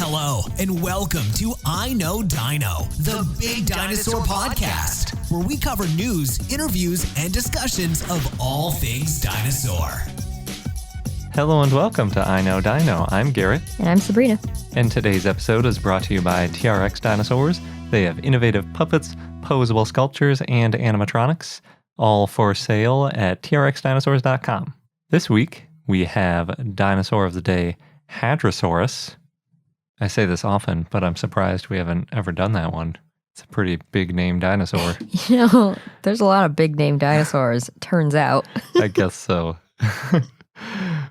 Hello, and welcome to I Know Dino, the Big Dinosaur Podcast, where we cover news, interviews, and discussions of all things dinosaur. Hello and welcome to I Know Dino. I'm Garrett. And I'm Sabrina. And today's episode is brought to you by TRX Dinosaurs. They have innovative puppets, posable sculptures, and animatronics, all for sale at trxdinosaurs.com. This week, we have Dinosaur of the Day, Hadrosaurus. I say this often, but I'm surprised we haven't ever done that one. It's a pretty big name dinosaur. There's a lot of big name dinosaurs, turns out. I guess so.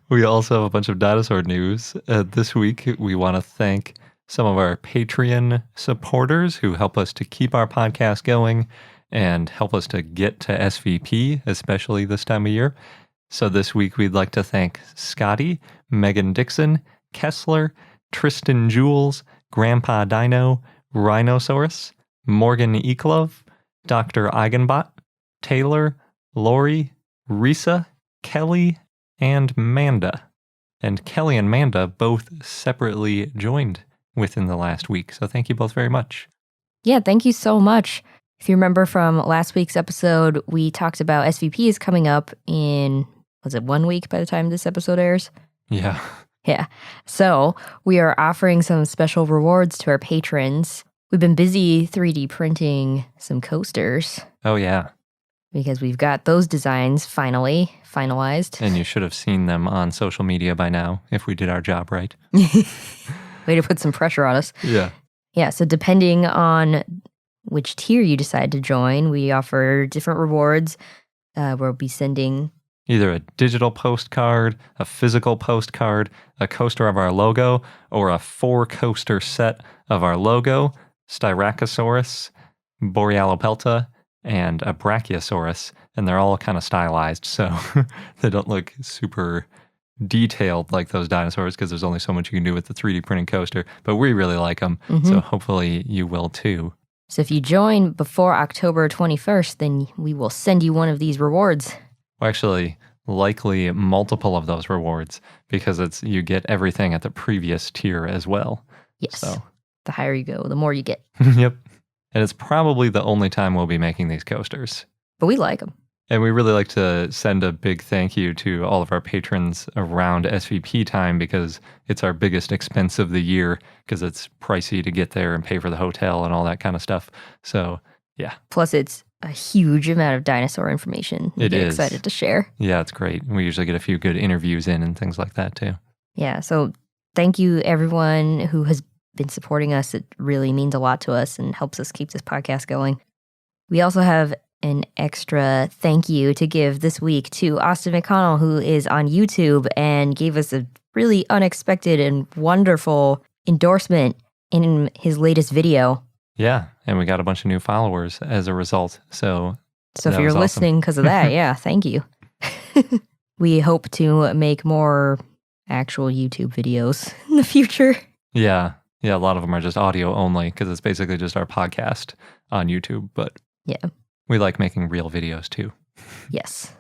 We also have a bunch of dinosaur news. This week, we want to thank some of our Patreon supporters who help us to keep our podcast going and help us to get to SVP, especially this time of year. So this week, we'd like to thank Scotty, Megan Dixon, Kessler, Tristan Jules, Grandpa Dino, Rhinosaurus, Morgan Eklov, Dr. Eigenbot, Taylor, Lori, Risa, Kelly, and Manda. And Kelly and Manda both separately joined within the last week. So thank you both very much. Yeah, thank you so much. If you remember from last week's episode, we talked about SVP is coming up in, was it 1 week by the time this episode airs? Yeah. Yeah. So we are offering some special rewards to our patrons. We've been busy 3D printing some coasters. Oh, yeah. Because we've got those designs finally finalized. And you should have seen them on social media by now if we did our job right. Way to put some pressure on us. Yeah. Yeah, so depending on which tier you decide to join, we offer different rewards. We'll be sending either a digital postcard, a physical postcard, a coaster of our logo, or a 4-coaster set of our logo, Styracosaurus, Borealopelta, and a Brachiosaurus, and they're all kind of stylized, so they don't look super detailed like those dinosaurs because there's only so much you can do with the 3D printing coaster, but we really like them, so hopefully you will too. So if you join before October 21st, then we will send you one of these rewards. Well, actually, likely multiple of those rewards because you get everything at the previous tier as well. Yes. So the higher you go, the more you get. Yep. And it's probably the only time we'll be making these coasters. But we like them. And we really like to send a big thank you to all of our patrons around SVP time because it's our biggest expense of the year because it's pricey to get there and pay for the hotel and all that kind of stuff. So, yeah. Plus, it's a huge amount of dinosaur information. It is. Excited to share. Yeah, it's great. We usually get a few good interviews in and things like that too. Yeah, so thank you everyone who has been supporting us. It really means a lot to us and helps us keep this podcast going. We also have an extra thank you to give this week to Austin Mcconnell, who is on YouTube and gave us a really unexpected and wonderful endorsement in his latest video. Yeah, and we got a bunch of new followers as a result. So if you're listening because of that, yeah, thank you. We hope to make more actual YouTube videos in the future. Yeah, a lot of them are just audio only because it's basically just our podcast on YouTube. But yeah, we like making real videos too. Yes.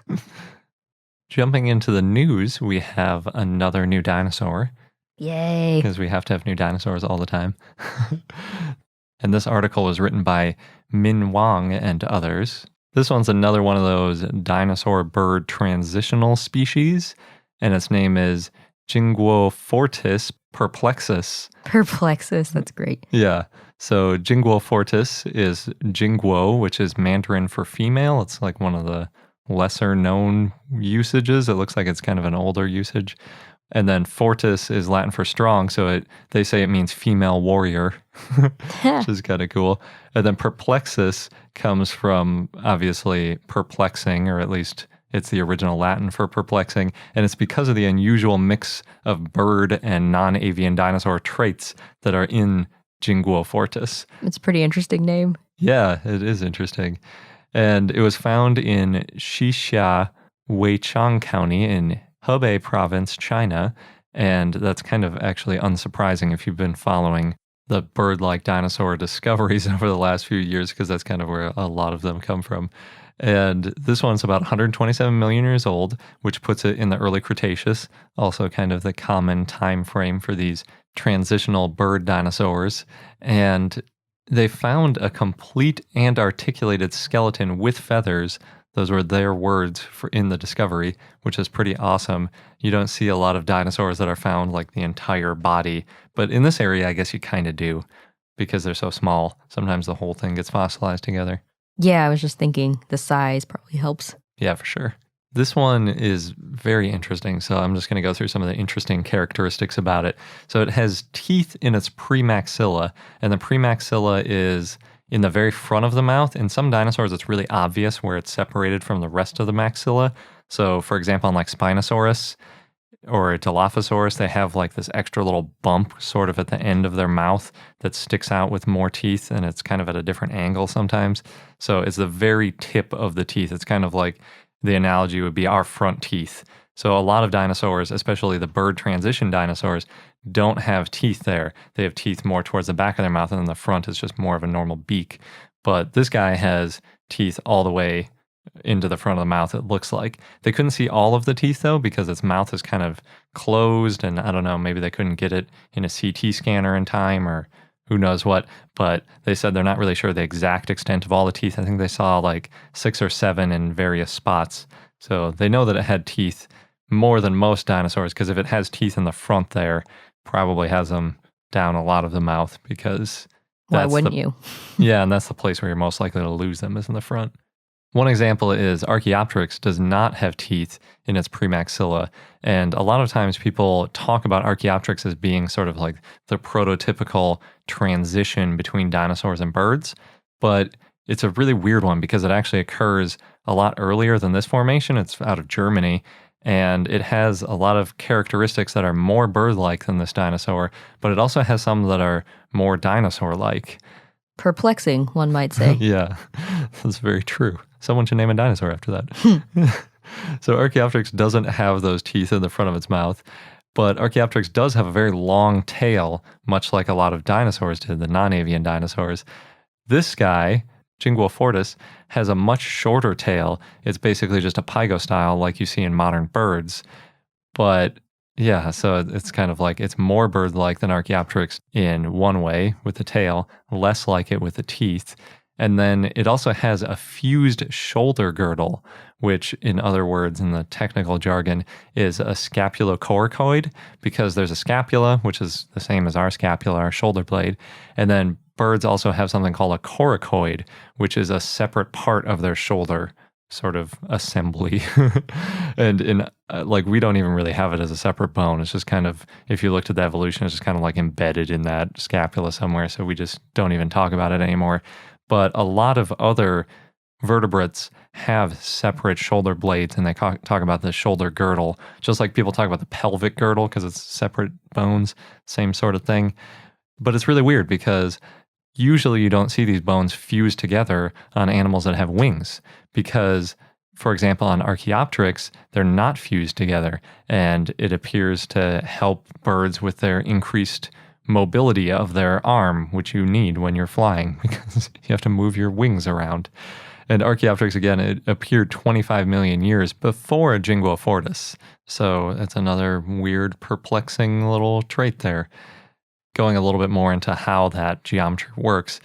Jumping into the news, we have another new dinosaur. Yay. Because we have to have new dinosaurs all the time. And this article was written by Min Wang and others. This one's another one of those dinosaur bird transitional species, and its name is Jinguofortis perplexus. Perplexus, that's great. Yeah. So Jinguofortis is Jinguo, which is Mandarin for female. It's like one of the lesser known usages. It looks like it's kind of an older usage. And then fortis is Latin for strong, so they say it means female warrior, which is kind of cool. And then perplexus comes from, obviously, perplexing, or at least it's the original Latin for perplexing, and it's because of the unusual mix of bird and non-avian dinosaur traits that are in Jinguofortis. It's a pretty interesting name. Yeah, it is interesting. And it was found in Xixia, Weichang County in Hebei Province, China, and that's kind of actually unsurprising if you've been following the bird-like dinosaur discoveries over the last few years, because that's kind of where a lot of them come from. And this one's about 127 million years old, which puts it in the early Cretaceous, also kind of the common time frame for these transitional bird dinosaurs, and they found a complete and articulated skeleton with feathers. Those were their words in the discovery, which is pretty awesome. You don't see a lot of dinosaurs that are found like the entire body, but in this area, I guess you kind of do because they're so small. Sometimes the whole thing gets fossilized together. Yeah, I was just thinking the size probably helps. Yeah, for sure. This one is very interesting, so I'm just going to go through some of the interesting characteristics about it. So it has teeth in its premaxilla, and the premaxilla is in the very front of the mouth. In some dinosaurs, it's really obvious where it's separated from the rest of the maxilla. So, for example, on like Spinosaurus or Dilophosaurus, they have like this extra little bump sort of at the end of their mouth that sticks out with more teeth, and it's kind of at a different angle sometimes. So it's the very tip of the teeth. It's kind of like the analogy would be our front teeth. So a lot of dinosaurs, especially the bird transition dinosaurs, don't have teeth there. They have teeth more towards the back of their mouth, and then the front is just more of a normal beak. But this guy has teeth all the way into the front of the mouth, it looks like. They couldn't see all of the teeth, though, because its mouth is kind of closed, and I don't know, maybe they couldn't get it in a CT scanner in time, or who knows what, but they said they're not really sure the exact extent of all the teeth. I think they saw like 6 or 7 in various spots. So they know that it had teeth more than most dinosaurs, because if it has teeth in the front there, probably has them down a lot of the mouth, because why wouldn't you? Yeah, and that's the place where you're most likely to lose them, is in the front. One example is Archaeopteryx does not have teeth in its premaxilla, and a lot of times people talk about Archaeopteryx as being sort of like the prototypical transition between dinosaurs and birds, but it's a really weird one because it actually occurs a lot earlier than this formation. It's out of Germany, and it has a lot of characteristics that are more bird-like than this dinosaur, but it also has some that are more dinosaur-like. Perplexing, one might say. Yeah, that's very true. Someone should name a dinosaur after that. So Archaeopteryx doesn't have those teeth in the front of its mouth, but Archaeopteryx does have a very long tail, much like a lot of dinosaurs did, the non-avian dinosaurs. This guy, Jinguofortis, has a much shorter tail. It's basically just a pygostyle like you see in modern birds. But yeah, so it's kind of like it's more bird-like than Archaeopteryx in one way with the tail, less like it with the teeth. And then it also has a fused shoulder girdle, which in other words, in the technical jargon, is a scapulocoracoid, because there's a scapula, which is the same as our scapula, our shoulder blade. And then birds also have something called a coracoid, which is a separate part of their shoulder sort of assembly. And in like, we don't even really have it as a separate bone. It's just kind of, if you looked at the evolution, it's just kind of like embedded in that scapula somewhere. So we just don't even talk about it anymore. But a lot of other vertebrates have separate shoulder blades, and they talk about the shoulder girdle, just like people talk about the pelvic girdle because it's separate bones, same sort of thing. But it's really weird because usually you don't see these bones fused together on animals that have wings, because, for example, on Archaeopteryx, they're not fused together, and it appears to help birds with their increased mobility of their arm, which you need when you're flying because you have to move your wings around. And Archaeopteryx, again, it appeared 25 million years before Jinguofortis. So it's another weird, perplexing little trait there. Going a little bit more into how that geometry works,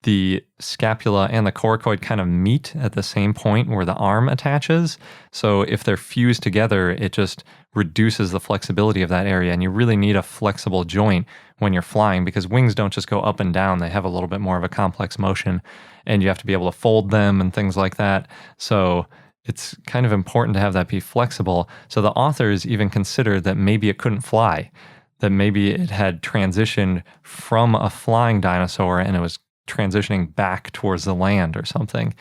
the scapula and the coracoid kind of meet at the same point where the arm attaches. So if they're fused together, it just reduces the flexibility of that area. And you really need a flexible joint when you're flying, because wings don't just go up and down. They have a little bit more of a complex motion, and you have to be able to fold them and things like that. So it's kind of important to have that be flexible. So the authors even considered that maybe it couldn't fly, that maybe it had transitioned from a flying dinosaur and it was transitioning back towards the land or something.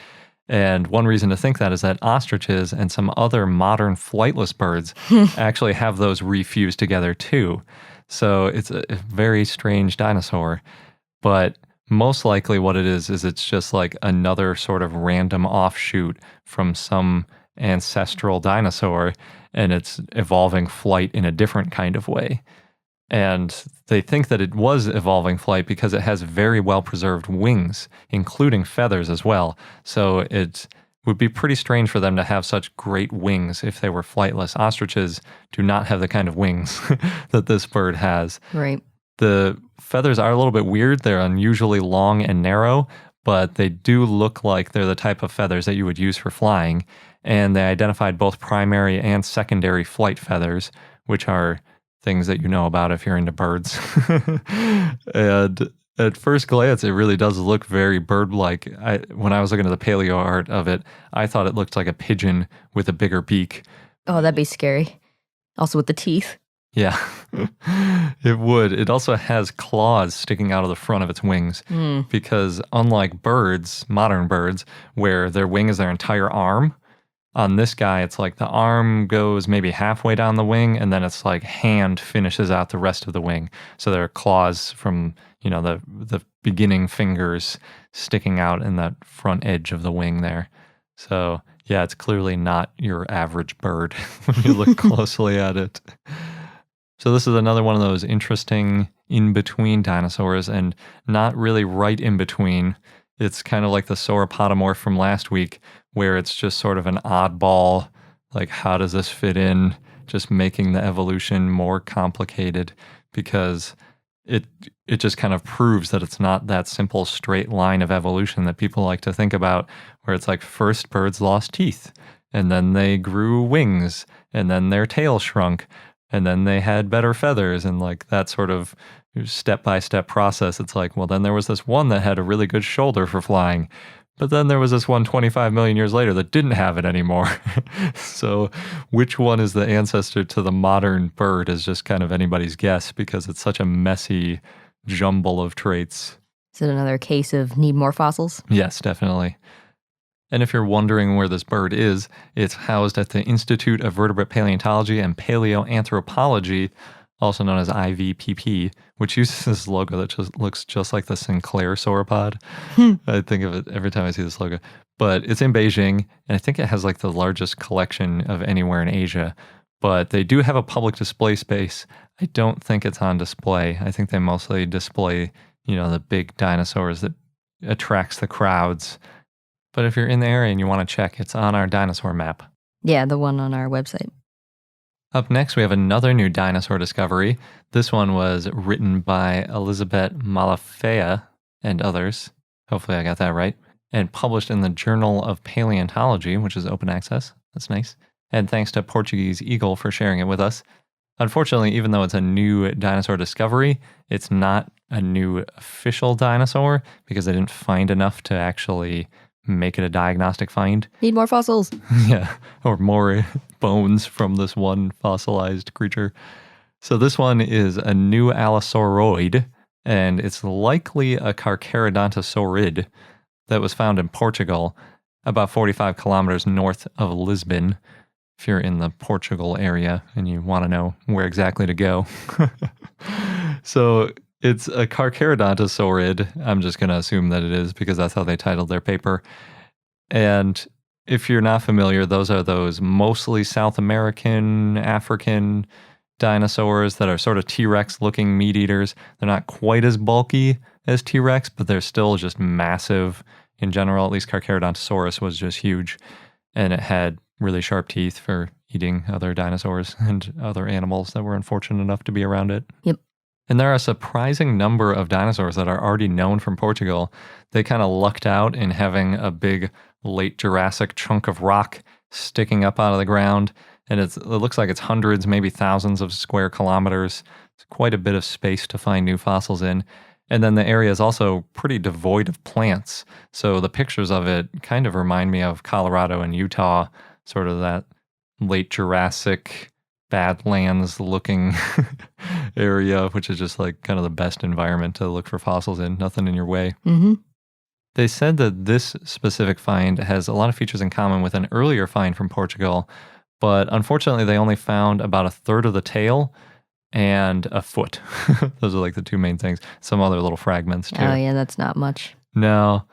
And one reason to think that is that ostriches and some other modern flightless birds actually have those refused together too. So it's a very strange dinosaur. But most likely what it is it's just like another sort of random offshoot from some ancestral dinosaur, and it's evolving flight in a different kind of way. And they think that it was evolving flight because it has very well preserved wings, including feathers as well. So it would be pretty strange for them to have such great wings if they were flightless. Ostriches do not have the kind of wings that this bird has. Right. The feathers are a little bit weird. They're unusually long and narrow, but they do look like they're the type of feathers that you would use for flying. And they identified both primary and secondary flight feathers, which are things that you know about if you're into birds. And at first glance, it really does look very bird-like. When I was looking at the paleo art of it, I thought it looked like a pigeon with a bigger beak. Oh, that'd be scary. Also with the teeth. Yeah, it would. It also has claws sticking out of the front of its wings because unlike birds, modern birds, where their wing is their entire arm, on this guy, it's like the arm goes maybe halfway down the wing and then it's like hand finishes out the rest of the wing. So there are claws from, the beginning fingers sticking out in that front edge of the wing there. So yeah, it's clearly not your average bird when you look closely at it. So this is another one of those interesting in-between dinosaurs, and not really right in between. It's kind of like the sauropodomorph from last week, where it's just sort of an oddball, like how does this fit in, just making the evolution more complicated, because it just kind of proves that it's not that simple straight line of evolution that people like to think about, where it's like first birds lost teeth, and then they grew wings, and then their tail shrunk, and then they had better feathers, and like that sort of step-by-step process. It's like, well, then there was this one that had a really good shoulder for flying, but then there was this one 25 million years later that didn't have it anymore. So which one is the ancestor to the modern bird is just kind of anybody's guess, because it's such a messy jumble of traits. Is it another case of need more fossils? Yes, definitely. And if you're wondering where this bird is, it's housed at the Institute of Vertebrate Paleontology and Paleoanthropology, also known as IVPP, which uses this logo that just looks just like the Sinclair sauropod. I think of it every time I see this logo. But it's in Beijing, and I think it has like the largest collection of anywhere in Asia. But they do have a public display space. I don't think it's on display. I think they mostly display, the big dinosaurs that attracts the crowds. But if you're in the area and you want to check, it's on our dinosaur map. Yeah, the one on our website. Up next, we have another new dinosaur discovery. This one was written by Elizabeth Malafea and others. Hopefully I got that right. And published in the Journal of Paleontology, which is open access. That's nice. And thanks to Portuguese Eagle for sharing it with us. Unfortunately, even though it's a new dinosaur discovery, it's not a new official dinosaur because they didn't find enough to actually make it a diagnostic find. Need more fossils. Yeah, or more bones from this one fossilized creature. So this one is a new Allosauridoid, and it's likely a carcharodontosaurid that was found in Portugal, about 45 kilometers north of Lisbon, if you're in the Portugal area and you want to know where exactly to go. So it's a carcharodontosaurid. I'm just going to assume that it is because that's how they titled their paper. And if you're not familiar, those are those mostly South American, African dinosaurs that are sort of T-Rex looking meat eaters. They're not quite as bulky as T-Rex, but they're still just massive in general. At least Carcharodontosaurus was just huge, and it had really sharp teeth for eating other dinosaurs and other animals that were unfortunate enough to be around it. Yep. And there are a surprising number of dinosaurs that are already known from Portugal. They kind of lucked out in having a big late Jurassic chunk of rock sticking up out of the ground. And it looks like it's hundreds, maybe thousands of square kilometers. It's quite a bit of space to find new fossils in. And then the area is also pretty devoid of plants. So the pictures of it kind of remind me of Colorado and Utah, sort of that late Jurassic Badlands looking area, which is just like kind of the best environment to look for fossils in. Nothing in your way. Mm-hmm. They said that this specific find has a lot of features in common with an earlier find from Portugal, but unfortunately they only found about a third of the tail and a foot. Those are like the two main things. Some other little fragments too. Oh yeah, that's not much. No.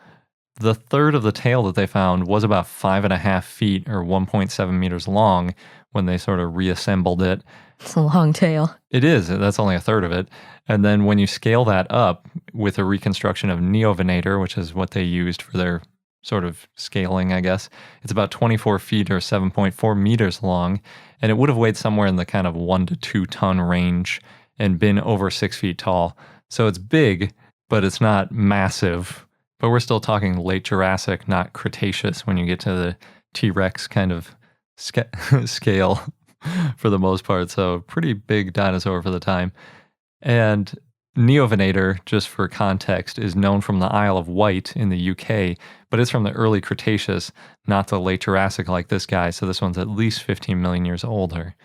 The third of the tail that they found was about 5.5 feet or 1.7 meters long when they sort of reassembled it. It's a long tail. It is. That's only a third of it. And then when you scale that up with a reconstruction of neovenator, which is what they used for their sort of scaling, I guess, it's about 24 feet or 7.4 meters long. And it would have weighed somewhere in the kind of 1 to 2 ton range. and been over 6 feet tall. So it's big, but it's not massive. But we're still talking late Jurassic, not Cretaceous when you get to the T-Rex kind of scale for the most part. So pretty big dinosaur for the time. And Neovenator, just for context, is known from the Isle of Wight in the UK, but it's from the early Cretaceous, not the late Jurassic like this guy. So this one's at least 15 million years older.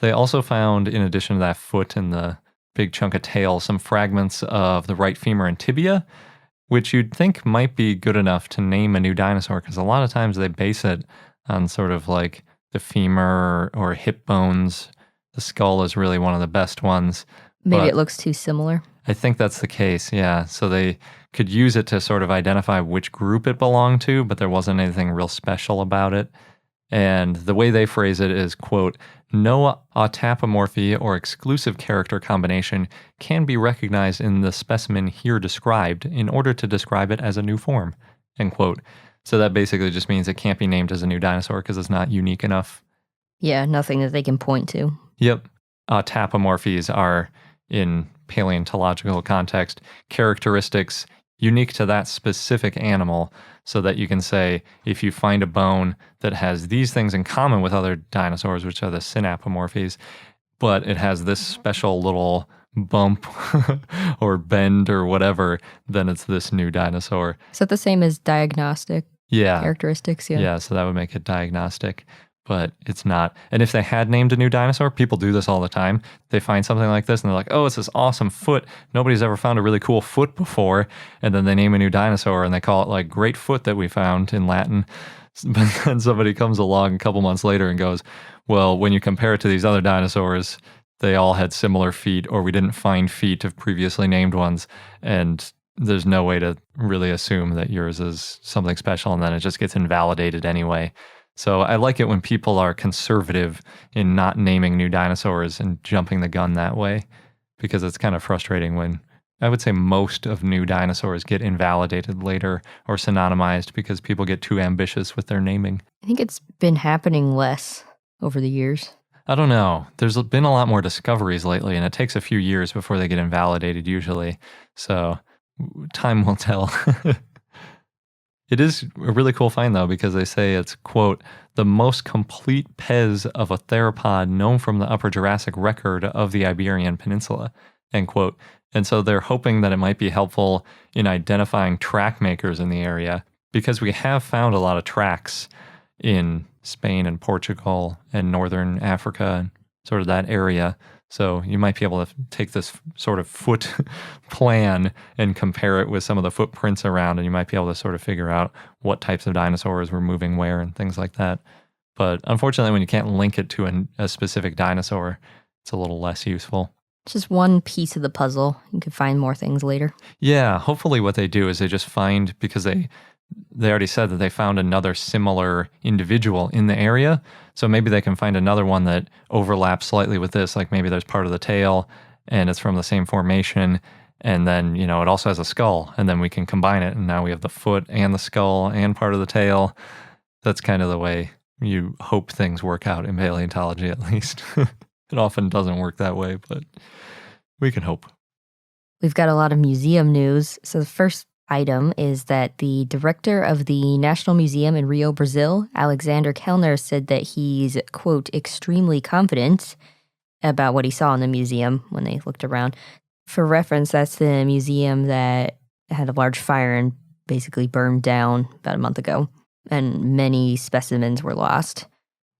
They also found, in addition to that foot and the big chunk of tail, some fragments of the right femur and tibia, which you'd think might be good enough to name a new dinosaur, because a lot of times they base it on sort of like the femur or hip bones. The skull is really one of the best ones. Maybe it looks too similar. I think that's the case, yeah. So they could use it to sort of identify which group it belonged to, but there wasn't anything real special about it. And the way they phrase it is, quote, no autapomorphy or exclusive character combination can be recognized in the specimen here described in order to describe it as a new form, end quote. So that basically just means it can't be named as a new dinosaur because it's not unique enough. Yeah, nothing that they can point to. Yep. Autapomorphies are, in paleontological context, characteristics unique to that specific animal, so that you can say, if you find a bone that has these things in common with other dinosaurs, which are the synapomorphies, but it has this special little bump or bend or whatever, then it's this new dinosaur. Is that the same as diagnostic characteristics? Yeah, so that would make it diagnostic. But it's not. And if they had named a new dinosaur, people do this all the time. They find something like this and they're like, oh, it's this awesome foot. Nobody's ever found a really cool foot before. And then they name a new dinosaur and they call it like great foot that we found in Latin. But then somebody comes along a couple months later and goes, well, when you compare it to these other dinosaurs, they all had similar feet, or we didn't find feet of previously named ones. And there's no way to really assume that yours is something special, and then it just gets invalidated anyway. So I like it when people are conservative in not naming new dinosaurs and jumping the gun that way, because it's kind of frustrating when I would say most of new dinosaurs get invalidated later or synonymized because people get too ambitious with their naming. I think it's been happening less over the years. I don't know. There's been a lot more discoveries lately, and it takes a few years before they get invalidated usually. So time will tell. It is a really cool find, though, because they say it's, quote, the most complete pez of a theropod known from the Upper Jurassic record of the Iberian Peninsula, end quote. And so they're hoping that it might be helpful in identifying track makers in the area, because we have found a lot of tracks in Spain and Portugal and northern Africa and sort of that area. So you might be able to take this sort of foot plan and compare it with some of the footprints around, and you might be able to sort of figure out what types of dinosaurs were moving where and things like that. But unfortunately, when you can't link it to a specific dinosaur, it's a little less useful. It's just one piece of the puzzle. You can find more things later. Yeah, hopefully what they do is they just find, because they already said that they found another similar individual in the area. So maybe they can find another one that overlaps slightly with this, like maybe there's part of the tail and it's from the same formation. And then, it also has a skull, and then we can combine it. And now we have the foot and the skull and part of the tail. That's kind of the way you hope things work out in paleontology, at least. It often doesn't work that way, but we can hope. We've got a lot of museum news. So the first item is that the director of the National Museum in Rio, Brazil, Alexander Kellner, said that he's, quote, extremely confident about what he saw in the museum when they looked around. For reference, that's the museum that had a large fire and basically burned down about a month ago, and many specimens were lost.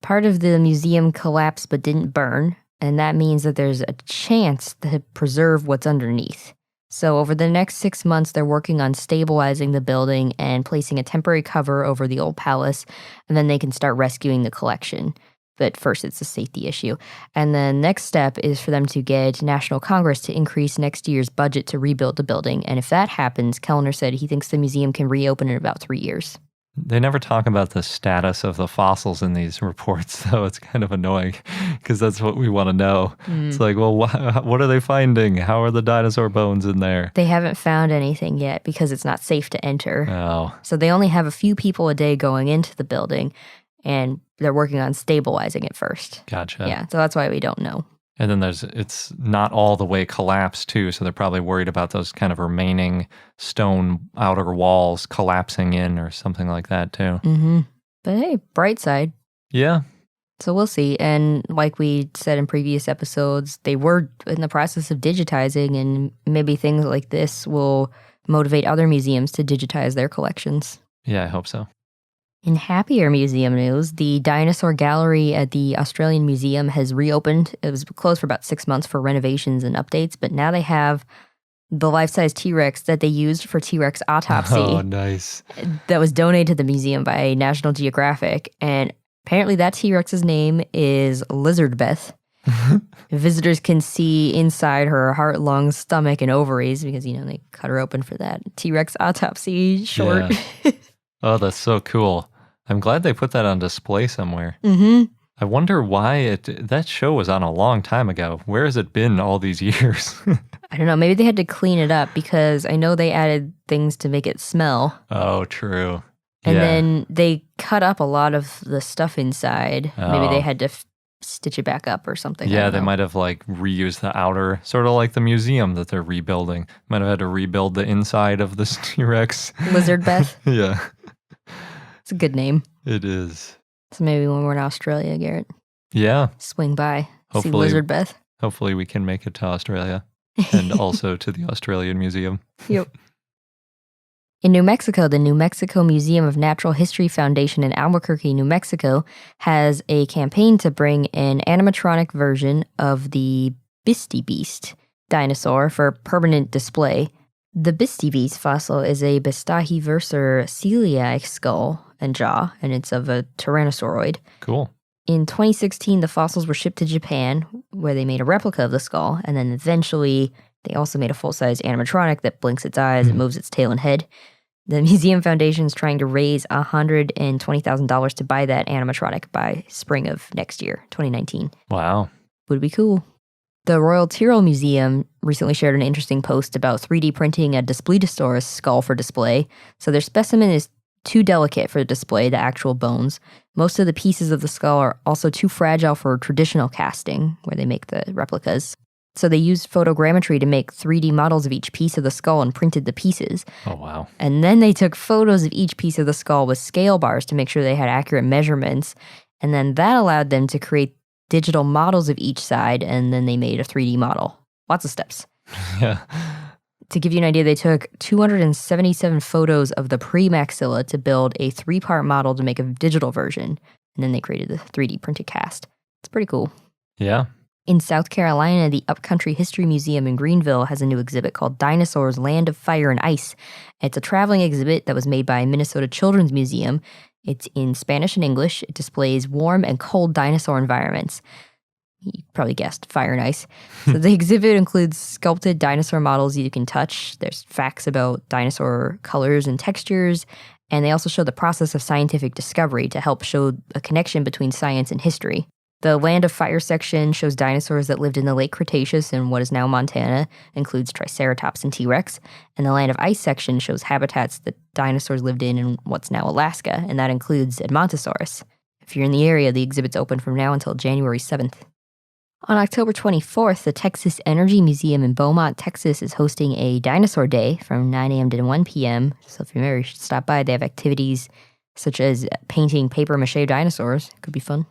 Part of the museum collapsed but didn't burn, and that means that there's a chance to preserve what's underneath. So over the next 6 months, they're working on stabilizing the building and placing a temporary cover over the old palace, and then they can start rescuing the collection. But first, it's a safety issue. And the next step is for them to get National Congress to increase next year's budget to rebuild the building. And if that happens, Kellner said he thinks the museum can reopen in about 3 years. They never talk about the status of the fossils in these reports, though. It's kind of annoying because that's what we want to know. It's like, well, what are they finding? How are the dinosaur bones in there? They haven't found anything yet because it's not safe to enter. Oh. So they only have a few people a day going into the building, and they're working on stabilizing it first. Gotcha. Yeah, so that's why we don't know. And then it's not all the way collapsed too, so they're probably worried about those kind of remaining stone outer walls collapsing in or something like that too. Mm-hmm. But hey, bright side. Yeah. So we'll see. And like we said in previous episodes, they were in the process of digitizing, and maybe things like this will motivate other museums to digitize their collections. Yeah, I hope so. In happier museum news, the Dinosaur Gallery at the Australian Museum has reopened. It was closed for about 6 months for renovations and updates, but now they have the life-size T-Rex that they used for T-Rex Autopsy. Oh, nice. That was donated to the museum by National Geographic, and apparently that T-Rex's name is Lizardbeth. Visitors can see inside her heart, lungs, stomach, and ovaries because, they cut her open for that T-Rex Autopsy short. Yeah. Oh, that's so cool. I'm glad they put that on display somewhere. Mm-hmm. I wonder why that show was on a long time ago. Where has it been all these years? I don't know. Maybe they had to clean it up because I know they added things to make it smell. Oh, true. And then they cut up a lot of the stuff inside. Oh. Maybe they had to stitch it back up or something. Yeah, they might have reused the outer, sort of like the museum that they're rebuilding. Might have had to rebuild the inside of this T-Rex. Lizardbeth. Yeah. It's a good name. It is. So maybe when we're in Australia, Garrett. Yeah. Swing by. Hopefully, see Lizardbeth. Hopefully we can make it to Australia and also to the Australian Museum. Yep. In New Mexico, the New Mexico Museum of Natural History Foundation in Albuquerque, New Mexico, has a campaign to bring an animatronic version of the Bisti Beast dinosaur for permanent display. The Bisti Beast fossil is a Bastahivircer celiac skull and jaw, and it's of a tyrannosauroid. Cool. In 2016, the fossils were shipped to Japan, where they made a replica of the skull, and then eventually they also made a full-size animatronic that blinks its eyes and moves its tail and head. The Museum Foundation is trying to raise $120,000 to buy that animatronic by spring of next year, 2019. Wow. Would be cool. The Royal Tyrrell Museum recently shared an interesting post about 3D printing a Daspletosaurus skull for display. So their specimen is too delicate for display, the actual bones. Most of the pieces of the skull are also too fragile for traditional casting, where they make the replicas. So they used photogrammetry to make 3D models of each piece of the skull and printed the pieces. Oh, wow. And then they took photos of each piece of the skull with scale bars to make sure they had accurate measurements. And then that allowed them to create digital models of each side, and then they made a 3D model. Lots of steps. Yeah. To give you an idea, they took 277 photos of the pre-maxilla to build a 3-part model to make a digital version. And then they created the 3D printed cast. It's pretty cool. Yeah. In South Carolina, the Upcountry History Museum in Greenville has a new exhibit called Dinosaurs, Land of Fire and Ice. It's a traveling exhibit that was made by Minnesota Children's Museum. It's in Spanish and English. It displays warm and cold dinosaur environments. You probably guessed, fire and ice. So the exhibit includes sculpted dinosaur models you can touch. There's facts about dinosaur colors and textures. And they also show the process of scientific discovery to help show a connection between science and history. The Land of Fire section shows dinosaurs that lived in the late Cretaceous in what is now Montana, includes Triceratops and T-Rex. And the Land of Ice section shows habitats that dinosaurs lived in what's now Alaska, and that includes Edmontosaurus. If you're in the area, the exhibit's open from now until January 7th. On October 24th, the Texas Energy Museum in Beaumont, Texas is hosting a Dinosaur Day from 9 a.m. to 1 p.m. So if you're there, you should stop by. They have activities such as painting papier-mâché dinosaurs. Could be fun.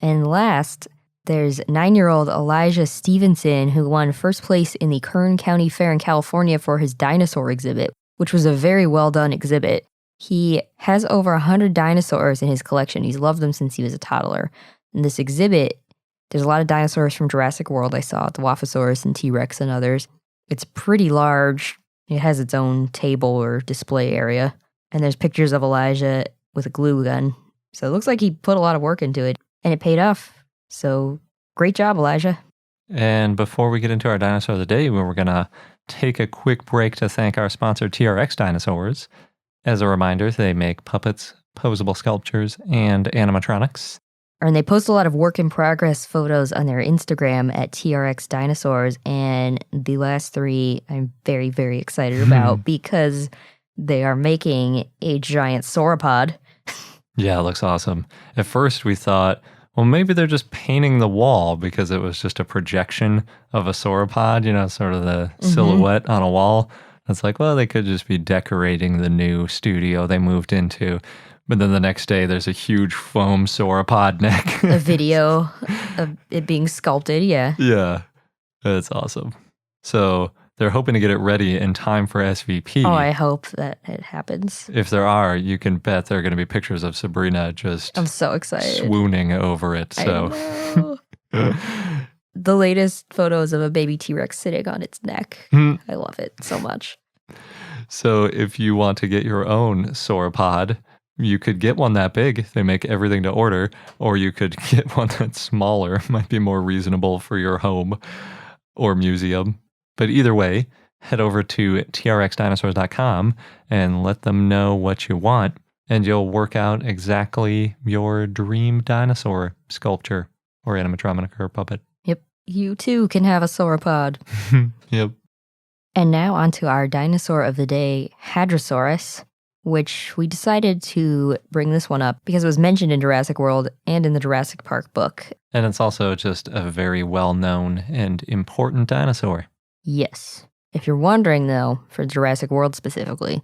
And last, there's 9-year-old Elijah Stevenson, who won first place in the Kern County Fair in California for his dinosaur exhibit, which was a very well-done exhibit. He has over 100 dinosaurs in his collection. He's loved them since he was a toddler. In this exhibit, there's a lot of dinosaurs from Jurassic World I saw, Dilophosaurus and T-Rex and others. It's pretty large. It has its own table or display area. And there's pictures of Elijah with a glue gun. So it looks like he put a lot of work into it. And it paid off. So great job, Elijah. And before we get into our Dinosaur of the Day, we're going to take a quick break to thank our sponsor, TRX Dinosaurs. As a reminder, they make puppets, posable sculptures, and animatronics. And they post a lot of work-in-progress photos on their Instagram at TRX Dinosaurs. And the last 3 I'm very, very excited about because they are making a giant sauropod. Yeah, it looks awesome. At first, we thought, Well, maybe they're just painting the wall because it was just a projection of a sauropod, sort of the silhouette on a wall. It's like, well, they could just be decorating the new studio they moved into. But then the next day, there's a huge foam sauropod neck. A video of it being sculpted, yeah. Yeah, that's awesome. So they're hoping to get it ready in time for SVP. Oh, I hope that it happens. If there are, you can bet there are going to be pictures of Sabrina just I'm so excited. Swooning over it. So I know. The latest photos of a baby T-Rex sitting on its neck. I love it so much. So if you want to get your own sauropod, you could get one that big. They make everything to order. Or you could get one that's smaller. Might be more reasonable for your home or museum. But either way, head over to trxdinosaurs.com and let them know what you want. And you'll work out exactly your dream dinosaur sculpture or animatronic or puppet. Yep. You too can have a sauropod. Yep. And now onto our dinosaur of the day, Hadrosaurus, which we decided to bring this one up because it was mentioned in Jurassic World and in the Jurassic Park book. And it's also just a very well-known and important dinosaur. Yes. If you're wondering, though, for Jurassic World specifically,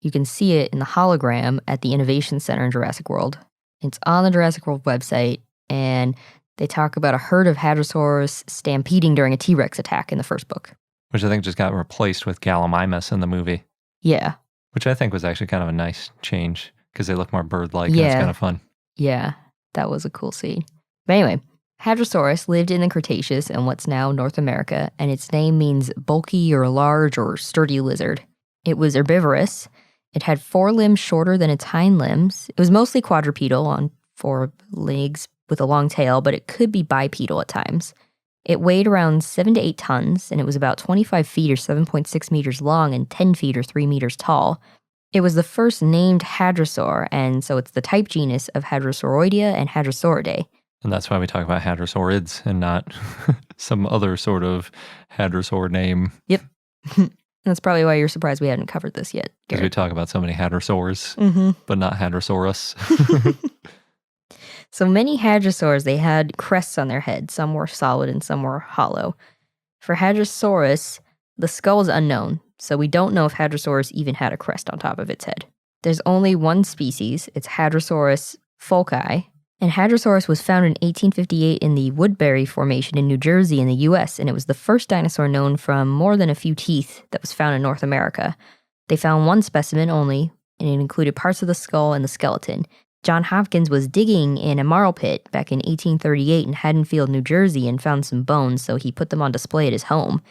you can see it in the hologram at the Innovation Center in Jurassic World. It's on the Jurassic World website, and they talk about a herd of Hadrosaurus stampeding during a T-Rex attack in the first book. Which I think just got replaced with Gallimimus in the movie. Yeah. Which I think was actually kind of a nice change because they look more bird-like and it's kind of fun. Yeah, that was a cool scene. But anyway, Hadrosaurus lived in the Cretaceous in what's now North America, and its name means bulky or large or sturdy lizard. It was herbivorous. It had 4 limbs shorter than its hind limbs. It was mostly quadrupedal on 4 legs with a long tail, but it could be bipedal at times. It weighed around 7 to 8 tons, and it was about 25 feet or 7.6 meters long and 10 feet or 3 meters tall. It was the first named hadrosaur, and so it's the type genus of Hadrosauroidea and Hadrosauridae. And that's why we talk about hadrosaurids and not some other sort of hadrosaur name. Yep. That's probably why you're surprised we hadn't covered this yet. Because we talk about so many hadrosaurs, but not Hadrosaurus. So many hadrosaurs, they had crests on their head. Some were solid and some were hollow. For Hadrosaurus, the skull is unknown, so we don't know if Hadrosaurus even had a crest on top of its head. There's only one species, it's Hadrosaurus foci, and Hadrosaurus was found in 1858 in the Woodbury Formation in New Jersey in the U.S., and it was the first dinosaur known from more than a few teeth that was found in North America. They found one specimen only, and it included parts of the skull and the skeleton. John Hopkins was digging in a marl pit back in 1838 in Haddonfield, New Jersey, and found some bones, so he put them on display at his home.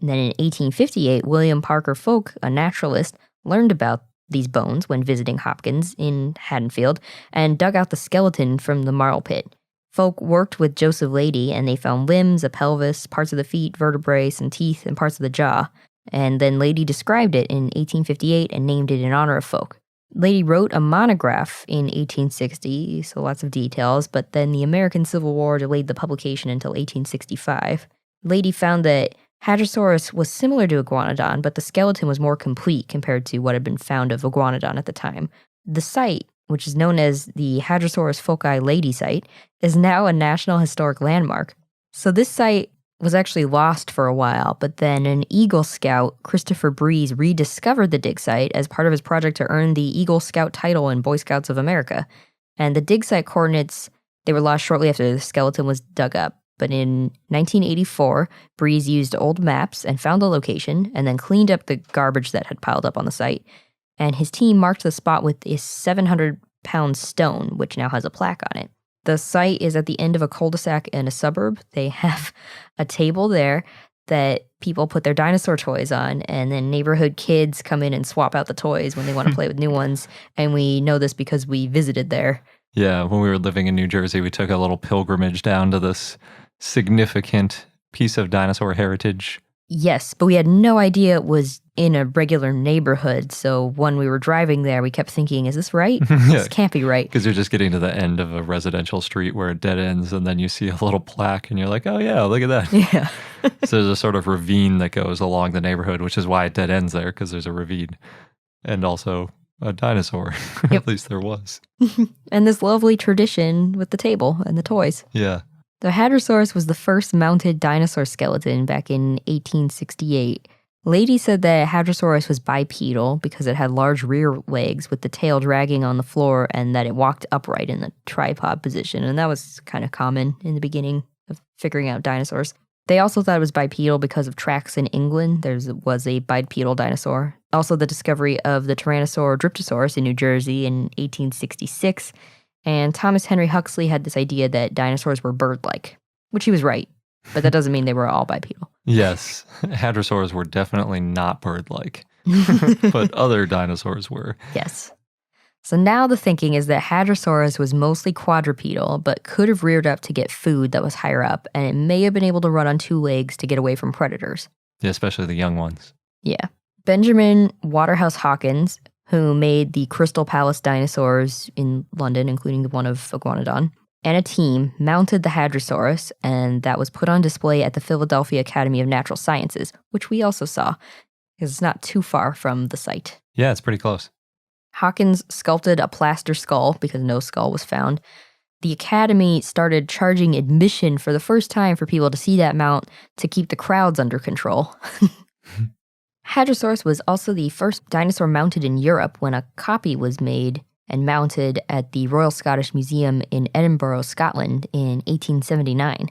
And then in 1858, William Parker Folk, a naturalist, learned about these bones when visiting Hopkins in Haddonfield and dug out the skeleton from the marl pit. Folk worked with Joseph Leidy, and they found limbs, a pelvis, parts of the feet, vertebrae, some teeth, and parts of the jaw. And then Leidy described it in 1858 and named it in honor of Folk. Leidy wrote a monograph in 1860, so lots of details, but then the American Civil War delayed the publication until 1865. Leidy found that Hadrosaurus was similar to Iguanodon, but the skeleton was more complete compared to what had been found of Iguanodon at the time. The site, which is known as the Hadrosaurus foci Leidy site, is now a National Historic Landmark. So this site was actually lost for a while, but then an Eagle Scout, Christopher Breeze, rediscovered the dig site as part of his project to earn the Eagle Scout title in Boy Scouts of America. And the dig site coordinates, they were lost shortly after the skeleton was dug up. But in 1984, Breeze used old maps and found the location and then cleaned up the garbage that had piled up on the site. And his team marked the spot with a 700-pound stone, which now has a plaque on it. The site is at the end of a cul-de-sac in a suburb. They have a table there that people put their dinosaur toys on, and then neighborhood kids come in and swap out the toys when they want to play with new ones. And we know this because we visited there. Yeah, when we were living in New Jersey, we took a little pilgrimage down to this significant piece of dinosaur heritage. Yes, but we had no idea it was in a regular neighborhood. So when we were driving there, we kept thinking, is this right? This can't be right. Because you're just getting to the end of a residential street where it dead ends, and then you see a little plaque, and you're like, oh yeah, look at that. Yeah. So there's a sort of ravine that goes along the neighborhood, which is why it dead ends there, because there's a ravine. And also, a dinosaur. Yep. At least there was. And this lovely tradition with the table and the toys. Yeah. The Hadrosaurus was the first mounted dinosaur skeleton back in 1868. Lady said that Hadrosaurus was bipedal because it had large rear legs with the tail dragging on the floor and that it walked upright in the tripod position. And that was kind of common in the beginning of figuring out dinosaurs. They also thought it was bipedal because of tracks in England. There was a bipedal dinosaur. Also, the discovery of the Tyrannosaur Dryptosaurus in New Jersey in 1866. And Thomas Henry Huxley had this idea that dinosaurs were bird-like, which he was right. But that doesn't mean they were all bipedal. Yes, hadrosaurs were definitely not bird-like, but other dinosaurs were. Yes. So now the thinking is that Hadrosaurus was mostly quadrupedal, but could have reared up to get food that was higher up, and it may have been able to run on two legs to get away from predators. Yeah, especially the young ones. Yeah. Benjamin Waterhouse Hawkins, who made the Crystal Palace dinosaurs in London, including the one of Iguanodon, and a team mounted the Hadrosaurus, and that was put on display at the Philadelphia Academy of Natural Sciences, which we also saw, because it's not too far from the site. Yeah, it's pretty close. Hawkins sculpted a plaster skull because no skull was found. The Academy started charging admission for the first time for people to see that mount to keep the crowds under control. Hadrosaurus was also the first dinosaur mounted in Europe when a copy was made and mounted at the Royal Scottish Museum in Edinburgh, Scotland in 1879.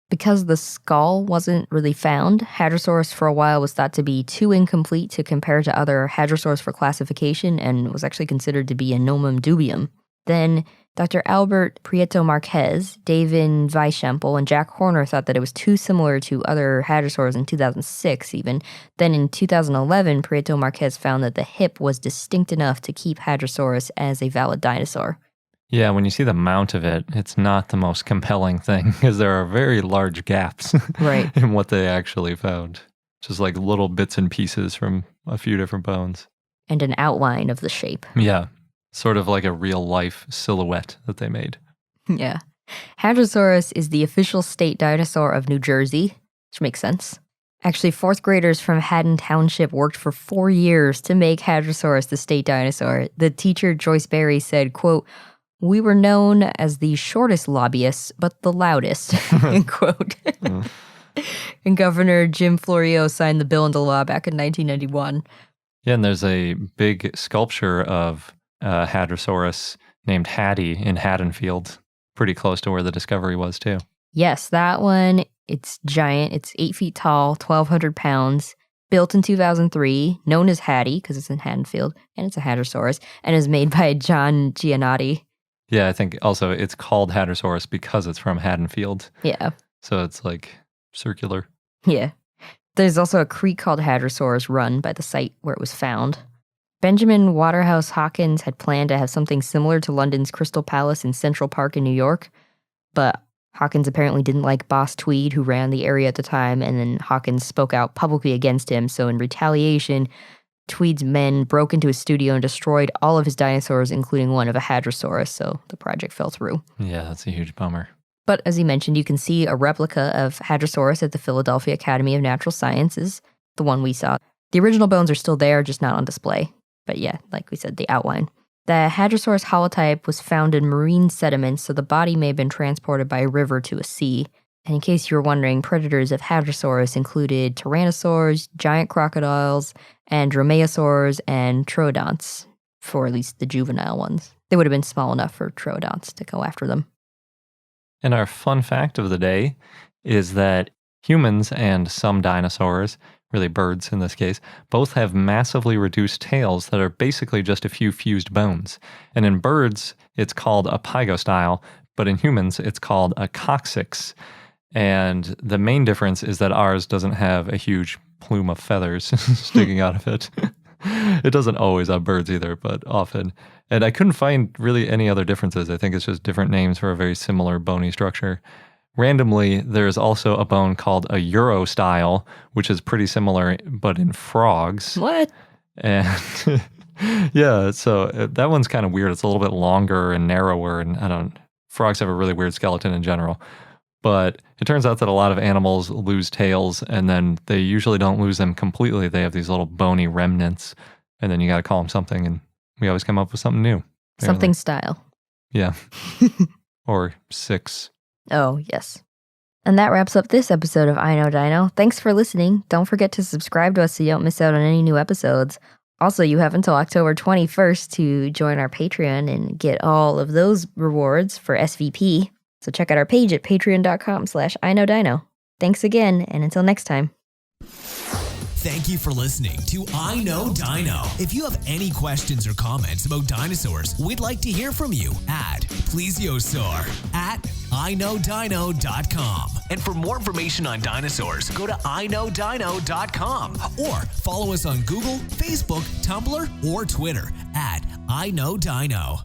Because the skull wasn't really found, Hadrosaurus for a while was thought to be too incomplete to compare to other hadrosaurs for classification and was actually considered to be a nomen dubium. Then Dr. Albert Prieto Marquez, David Weishempel, and Jack Horner thought that it was too similar to other hadrosaurs in 2006 even. Then in 2011, Prieto Marquez found that the hip was distinct enough to keep Hadrosaurus as a valid dinosaur. Yeah, when you see the mount of it, it's not the most compelling thing because there are very large gaps Right. in what they actually found. Just like little bits and pieces from a few different bones. And an outline of the shape. Yeah, sort of like a real-life silhouette that they made. Yeah. Hadrosaurus is the official state dinosaur of New Jersey, which makes sense. Actually, fourth graders from Haddon Township worked for 4 years to make Hadrosaurus the state dinosaur. The teacher, Joyce Berry, said, quote, "We were known as the shortest lobbyists, but the loudest," end quote. And Governor Jim Florio signed the bill into law back in 1991. Yeah, and there's a big sculpture of Hadrosaurus named Hattie in Haddonfield, pretty close to where the discovery was, too. Yes, that one, it's giant. It's 8 feet tall, 1,200 pounds. Built in 2003, known as Hattie, because it's in Haddonfield, and it's a Hadrosaurus, and is made by John Giannotti. Yeah, I think also it's called Hadrosaurus because it's from Haddonfield. Yeah. So it's like circular. Yeah. There's also a creek called Hadrosaurus run by the site where it was found. Benjamin Waterhouse Hawkins had planned to have something similar to London's Crystal Palace in Central Park in New York, but Hawkins apparently didn't like Boss Tweed, who ran the area at the time, and then Hawkins spoke out publicly against him, so in retaliation, Tweed's men broke into his studio and destroyed all of his dinosaurs, including one of a Hadrosaurus, so the project fell through. Yeah, that's a huge bummer. But as you mentioned, you can see a replica of Hadrosaurus at the Philadelphia Academy of Natural Sciences, the one we saw. The original bones are still there, just not on display. But yeah, like we said, the outline. The Hadrosaurus holotype was found in marine sediments, so the body may have been transported by a river to a sea. And in case you were wondering, predators of Hadrosaurus included tyrannosaurs, giant crocodiles, and dromaeosaurs, and troodonts, for at least the juvenile ones. They would have been small enough for troodonts to go after them. And our fun fact of the day is that humans and some dinosaurs, really birds in this case, both have massively reduced tails that are basically just a few fused bones. And in birds, it's called a pygostyle, but in humans, it's called a coccyx. And the main difference is that ours doesn't have a huge plume of feathers sticking out of it. It doesn't always on birds either, but often. And I couldn't find really any other differences. I think it's just different names for a very similar bony structure. Randomly, there's also a bone called a urostyle, which is pretty similar, but in frogs. What? And yeah, so that one's kind of weird. It's a little bit longer and narrower, and frogs have a really weird skeleton in general. But it turns out that a lot of animals lose tails, and then they usually don't lose them completely. They have these little bony remnants, and then you got to call them something, and We always come up with something new. Apparently. Something style. Yeah. Or 6. Oh, yes. And that wraps up this episode of I Know Dino. Thanks for listening. Don't forget to subscribe to us so you don't miss out on any new episodes. Also, you have until October 21st to join our Patreon and get all of those rewards for SVP. So check out our page at patreon.com/iknowdino. Thanks again, and until next time. Thank you for listening to I Know Dino. If you have any questions or comments about dinosaurs, we'd like to hear from you at plesiosaur@iknowdino.com. And for more information on dinosaurs, go to iknowdino.com or follow us on Google, Facebook, Tumblr, or Twitter at I Know Dino.